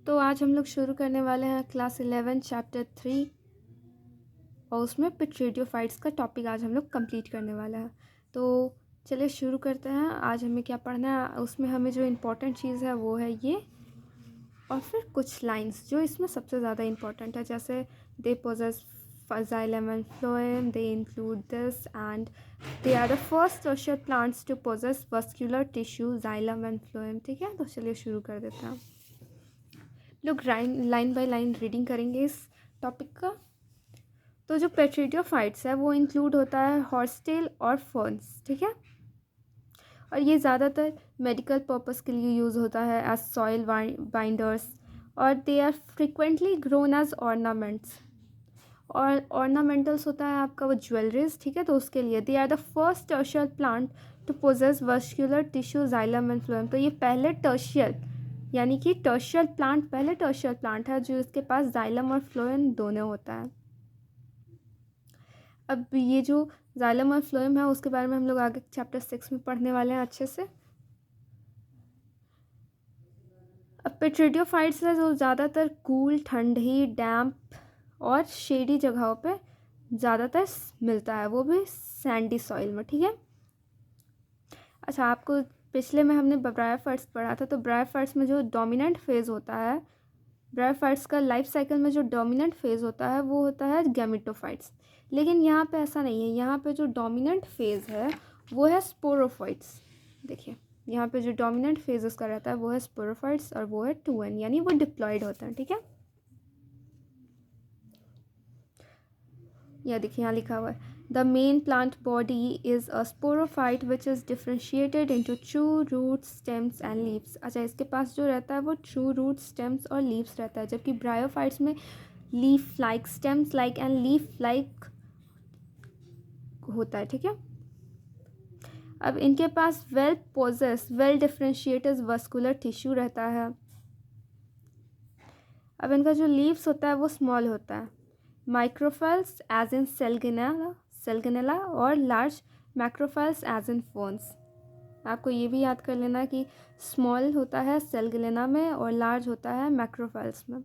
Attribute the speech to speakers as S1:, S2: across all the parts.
S1: तो आज हम लोग शुरू करने वाले हैं क्लास 11 चैप्टर 3 और उसमें पिट्रेडियोफाइट्स का टॉपिक आज हम लोग कंप्लीट करने वाला है। तो चलिए शुरू करते हैं। आज हमें क्या पढ़ना है, उसमें हमें जो इम्पोर्टेंट चीज़ है वो है ये, और फिर कुछ लाइंस जो इसमें सबसे ज़्यादा इम्पोर्टेंट है, जैसे they possess xylem and phloem, they include this, and they are the first tertiary plants to possess vascular tissue, xylem and phloem। ठीक है, तो चलिए शुरू कर देते हैं। लोग लाइन बाय लाइन रीडिंग करेंगे इस टॉपिक का। तो जो पेट्रिडियोफाइट्स है वो इंक्लूड होता है हॉर्सटेल और फर्न्स। ठीक है, और ये ज़्यादातर मेडिकल पर्पस के लिए यूज़ होता है एज सॉइल बाइंडर्स, और they are frequently grown as ornaments. और ऑर्नामेंटल्स होता है आपका वो ज्वेलरीज। ठीक है, तो उसके लिए they are the first terrestrial plant to possess vascular tissue, xylem and phloem. तो ये पहले टर्शियल यानी कि टर्शियल प्लांट, पहले टर्शियल प्लांट है जो इसके पास जाइलम और फ्लोएम दोनों होता है। अब ये जो जाइलम और फ्लोएम है उसके बारे में हम लोग आगे चैप्टर 6 में पढ़ने वाले हैं अच्छे से। अब पेट्रिडियोफाइट्स है जो ज़्यादातर कूल, ठंडी, डैम्प और शेडी जगहों पे ज़्यादातर मिलता है, वो भी सैंडी सॉइल में। ठीक है, अच्छा, आपको पिछले में हमने ब्रायोफाइट्स पढ़ा था, तो ब्रायोफाइट्स में जो डोमिनेंट फेज़ होता है, ब्रायोफाइट्स का लाइफ साइकिल में जो डोमिनेंट फेज़ होता है वो होता है गैमेटोफाइट्स। लेकिन यहाँ पे ऐसा नहीं है, यहाँ पे जो डोमिनेंट फेज़ है वो है स्पोरोफाइट्स। देखिए, यहाँ पे जो डोमिनेंट फेज़ उसका रहता है वो है स्पोरोफाइट्स, और वो है 2n, यानी वो डिप्लॉयड होता है। ठीक है, यह देखिए यहाँ लिखा हुआ है, the main plant body is a sporophyte which is differentiated into true root, stems and leaves. अच्छा, इसके पास जो रहता है वो ट्रू रूट, स्टेम्स और लीव्स रहता है, जबकि ब्रायोफाइट्स में leaf like, stems like and leaf like होता है। ठीक है, अब इनके पास वेल डिफ्रेंशिएटेड वस्कुलर टिश्यू रहता है। अब इनका जो लीव्स होता है वो स्मॉल होता है, माइक्रोफाइल्स एज इन सेलगेनेला और लार्ज मैक्रोफाइल्स एज इन फोन्स। आपको ये भी याद कर लेना कि स्मॉल होता है सेलगेनेला में और लार्ज होता है मैक्रोफाइल्स में।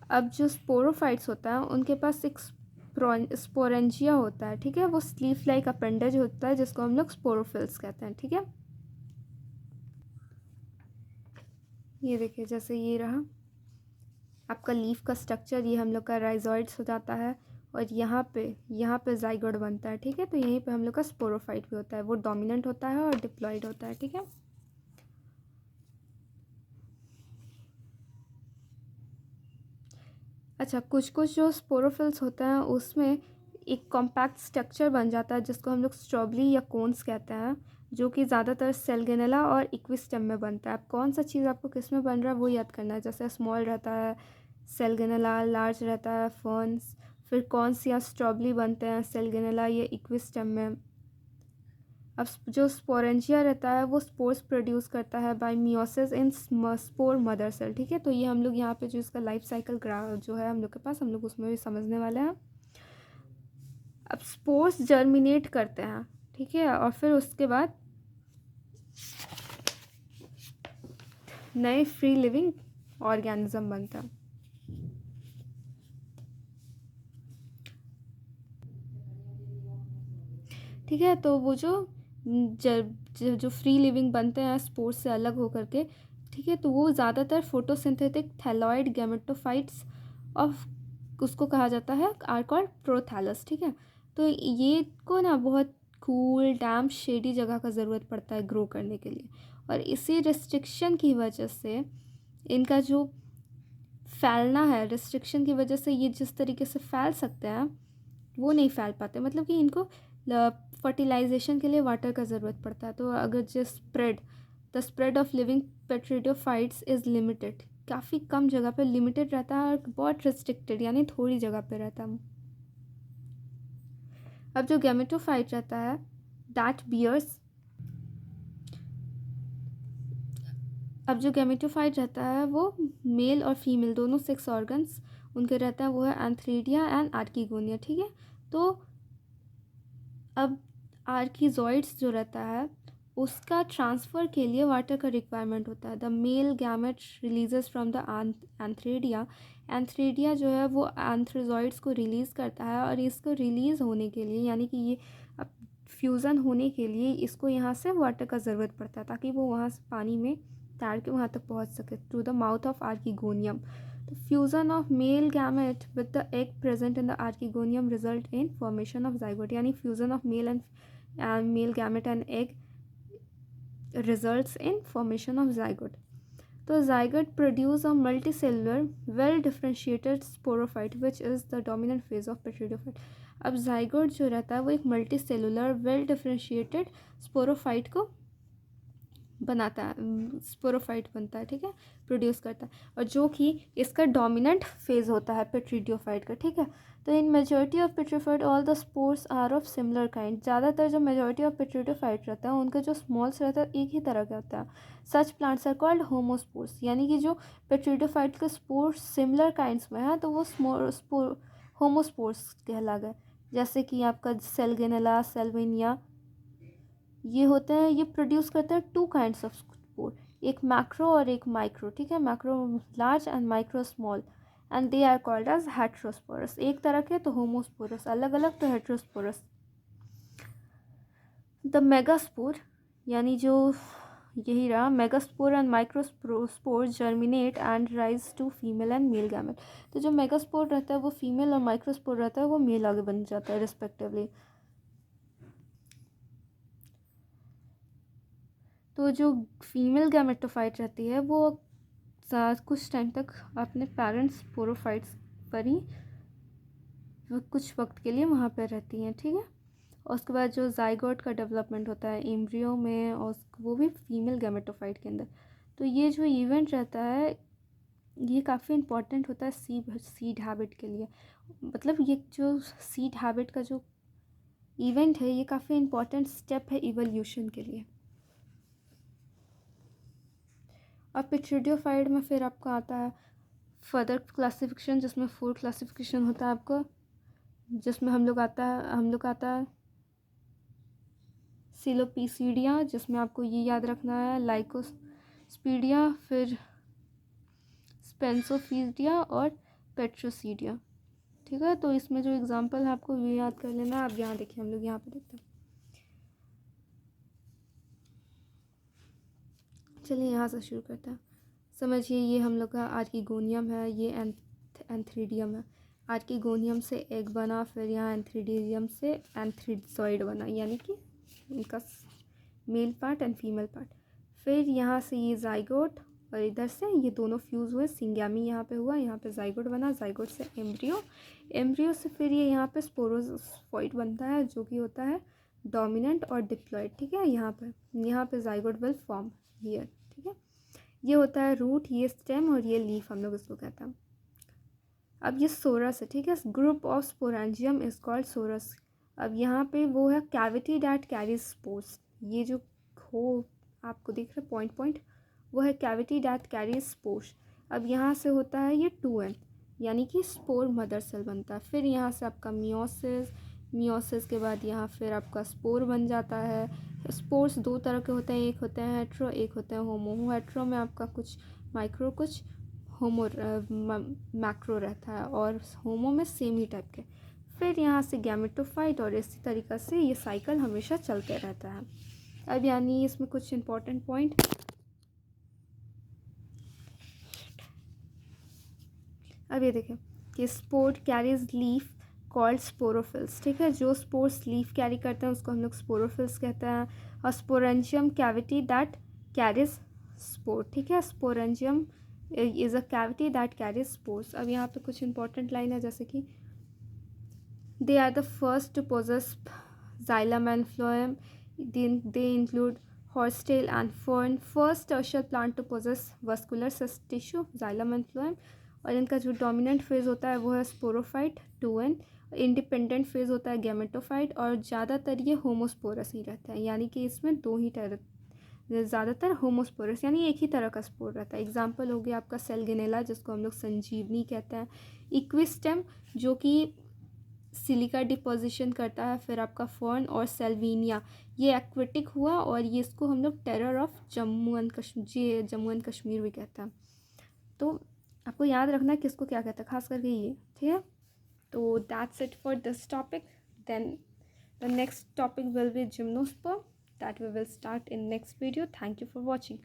S1: अब जो स्पोरोफाइट्स होता है उनके पास एक स्पोरेंजिया होता है। ठीक है, वो स्लीफ लाइक अपेंडेज होता है जिसको हम लोग स्पोरोफिल्स कहते हैं। ठीक है, ये देखिए जैसे ये रहा आपका लीफ का स्ट्रक्चर, ये हम लोग का राइजॉइड्स हो जाता है, और यहाँ पे जाइगोड बनता है। ठीक है, तो यहीं पे हम लोग का स्पोरोफाइट भी होता है, वो डोमिनेंट होता है और डिप्लॉयड होता है। ठीक है, अच्छा, कुछ कुछ जो स्पोरोफिल्स होते हैं उसमें एक कॉम्पैक्ट स्ट्रक्चर बन जाता है जिसको हम लोग स्ट्रॉबली या कोन्स कहते हैं, जो कि ज़्यादातर सेलगेनेला और इक्विस्टम में बनता है। अब कौन सा चीज़ आपको किस में बन रहा है वो याद करना है, जैसे स्मॉल रहता है सेलगेनेला, लार्ज रहता है फर्न्स, फिर कौन सी या स्ट्रॉबली बनते हैं सेलगेनेला या इक्विस्टम में। अब जो स्पोरेंजिया रहता है वो स्पोर्स प्रोड्यूस करता है by meiosis in spore mother cell. ठीक है, तो ये हम लोग यहाँ पे जो इसका लाइफ साइकिल जो है हम लोग के पास, हम लोग उसमें भी समझने वाले हैं। अब स्पोर्स जर्मिनेट करते हैं, ठीक है, और फिर उसके बाद नए फ्री लिविंग ऑर्गेनिज्म बनता है। ठीक है, तो वो जो फ्री लिविंग बनते हैं स्पोर्स से अलग होकर के, ठीक है, तो वो ज़्यादातर फोटोसिंथेटिक थैलॉइड गैमेटोफाइट्स ऑफ उसको कहा जाता है, आर कॉल्ड प्रोथैलस। ठीक है, तो ये को ना बहुत कूल, डैम्प, शेडी जगह का ज़रूरत पड़ता है ग्रो करने के लिए, और इसी रिस्ट्रिक्शन की वजह से इनका जो फैलना है, रिस्ट्रिक्शन की वजह से ये जिस तरीके से फैल सकते हैं वो नहीं फैल पाते, मतलब कि इनको फर्टिलाइजेशन के लिए वाटर का ज़रूरत पड़ता है। तो अगर the spread of living pteridophytes is limited, काफ़ी कम जगह पे लिमिटेड रहता है और बहुत रिस्ट्रिक्टेड यानी थोड़ी जगह पे रहता है। अब जो गैमेटोफाइट रहता है दैट बियर्स अब जो गैमेटोफाइट रहता है वो मेल और फीमेल दोनों सेक्स ऑर्गन्स उनके रहता है, वो है एंथ्रीडिया एंड आर्किगोनिया। ठीक है, तो अब आर्किजॉइड्स जो रहता है उसका ट्रांसफ़र के लिए वाटर का रिक्वायरमेंट होता है। The male gamete releases from the antheridia. Antheridia जो है वो एंथ्रोजॉइड्स को रिलीज़ करता है, और इसको रिलीज़ होने के लिए यानी कि ये अब फ्यूज़न होने के लिए इसको यहाँ से वाटर का ज़रूरत पड़ता है ताकि वो वहाँ से पानी में तैर के वहाँ तक पहुँच सके through the mouth of archegonium. The fusion of male gamete with the egg present in the archegonium result in formation of zygote. यानी fusion of male gamete and egg results in formation of zygote. तो zygote produce a multicellular well differentiated sporophyte which is the dominant phase of petridophyte. अब zygote जो रहता है वो एक multicellular well differentiated sporophyte को बनाता है, स्पोरोफाइट बनता है, ठीक है, प्रोड्यूस करता है, और जो कि इसका डोमिनेंट फेज होता है पेट्रीडियोफाइट का, ठीक है। तो in majority of pteridophyte all the spores are of similar kind. ज़्यादातर जो मेजॉरिटी ऑफ पेट्रीडियोफाइट रहता है उनका जो स्मॉल्स रहता है एक ही तरह का होता है। सच प्लांट्स आर कॉल्ड होमोस्पोर्स, यानी कि जो पेट्रीडियोफाइट के स्पोर्स सिमिलर काइंड्स में है तो वो होमोस्पोर्स कहला गए। जैसे कि आपका सेलगेनेला, सेल्विनिया, ये होते हैं, ये प्रोड्यूस करते हैं टू काइंड्स ऑफ स्पोर, एक मैक्रो और एक माइक्रो, ठीक है, macro large and micro small, and they are called as heterosporous. एक तरह के तो होमोस्पोरस, अलग अलग तो हेट्रोस्पोरस। द मेगास्पोर यानी जो यही रहा, megaspore and microspore germinate and rise to female and male gamete. तो जो मेगास्पोर रहता है वो फीमेल और माइक्रोस्पोर रहता है वो मेल आगे बन जाता है रिस्पेक्टिवली। तो जो फीमेल गैमेटोफाइट रहती है वो कुछ टाइम तक अपने पेरेंट्स स्पोरोफाइट्स पर ही कुछ वक्त के लिए वहाँ पर रहती हैं, ठीक है। और उसके बाद जो जाइगोट का डेवलपमेंट होता है एम्ब्रियो में, और वो भी फीमेल गैमेटोफाइट के अंदर। तो ये जो इवेंट रहता है ये काफ़ी इम्पोर्टेंट होता है सीड हैबिट के लिए। मतलब ये जो सीड हैबिट का जो इवेंट है ये काफ़ी इम्पोर्टेंट स्टेप है इवोल्यूशन के लिए। अब पेट्रीडियोफाइट में फिर आपको आता है फर्दर क्लासिफिकेशन, जिसमें 4 क्लासिफिकेशन होता है आपको, जिसमें हम लोग आता है सिलोपीसीडिया, जिसमें आपको ये याद रखना है लाइकोस्पीडिया, फिर स्पेंसोफीडिया और पेट्रोसीडिया, ठीक है। तो इसमें जो एग्जांपल है आपको ये याद कर लेना है। अब यहाँ देखिए, हम लोग यहाँ पे देखते हैं, चलिए यहाँ से शुरू करते हैं। समझिए ये हम लोग का आर्किगोनियम है, ये एंथ्रीडियम है। आर्किगोनियम से एग बना, फिर यहाँ एंथ्रीडियम से एंथ्रीजॉइड बना, यानी कि इनका male part and female part. फिर यहाँ से ये जाइगोट, और इधर से ये दोनों फ्यूज़ हुए, सिंगैमी यहाँ पे हुआ, यहाँ पे जाइगोट बना, जाइगोट से एम्ब्रियो से फिर ये यहाँ पे स्पोरोफाइट बनता है जो कि होता है डोमिनेंट और डिप्लॉइड, ठीक है। यहाँ पे जाइगोट विल फॉर्म हियर, ठीक है। ये होता है रूट, ये स्टेम और ये लीफ हम लोग इसको कहते हैं। अब ये सोरस है, ठीक है। Group of sporangium is called sorus. अब यहाँ पे वो है कैविटी डैट कैरीज स्पोर्स, ये जो हो आपको दिख रहा है पॉइंट वो है कैविटी डैट कैरीज स्पोर्स। अब यहाँ से होता है ये 2n, यानी कि स्पोर मदर सेल बनता है। फिर यहाँ से आपका मियोसिस के बाद यहाँ फिर आपका स्पोर बन जाता है। स्पोर्स 2 तरह के होते हैं, एक होते हैं हेट्रो, एक होते हैं होमो। हेट्रो में आपका कुछ माइक्रो कुछ होमो मैक्रो रहता है, और होमो में सेम ही टाइप के। फिर यहाँ से गैमेटोफाइट, और इसी तरीक़ा से ये साइकिल हमेशा चलते रहता है। अब यानी इसमें कुछ इंपॉर्टेंट पॉइंट, अब ये देखें कि spore carries leaf called sporophylls, ठीक है। जो स्पोर्स लीफ कैरी करते हैं उसको हम लोग स्पोरोफिल्स कहते हैं। और sporangium cavity that carries spore, ठीक है। Sporangium is a cavity that carries spores. अब यहाँ पे कुछ इंपॉर्टेंट लाइन है, जैसे कि they are the first to possess xylem and phloem. They include horsetail and fern. First tertial plant to possess vascular tissue, xylem and phloem. और इनका जो डोमिनेंट फेज़ होता है वो है स्पोरोफाइट 2n, इंडिपेंडेंट फेज़ होता है गैमेटोफाइट, और ज़्यादातर ये होमोस्पोरस ही रहता है, यानी कि इसमें 2 ही तरह, ज़्यादातर होमोस्पोरस यानी एक ही तरह का स्पोर रहता है। एग्जाम्पल हो गया आपका सेलगेनेला, जिसको हम लोग संजीवनी कहते हैं। इक्विस्टेम जो कि सिलिका डिपोजिशन करता है, फिर आपका फर्न और सेल्विनिया ये एक्वेटिक हुआ, और ये इसको हम लोग terror of Jammu and Kashmir भी कहते हैं। तो आपको याद रखना है किसको क्या कहता है, खास करके ये, ठीक है। तो that's it for this topic. Then the next topic will be gymnosperm, that we will start in next video. Thank you for watching.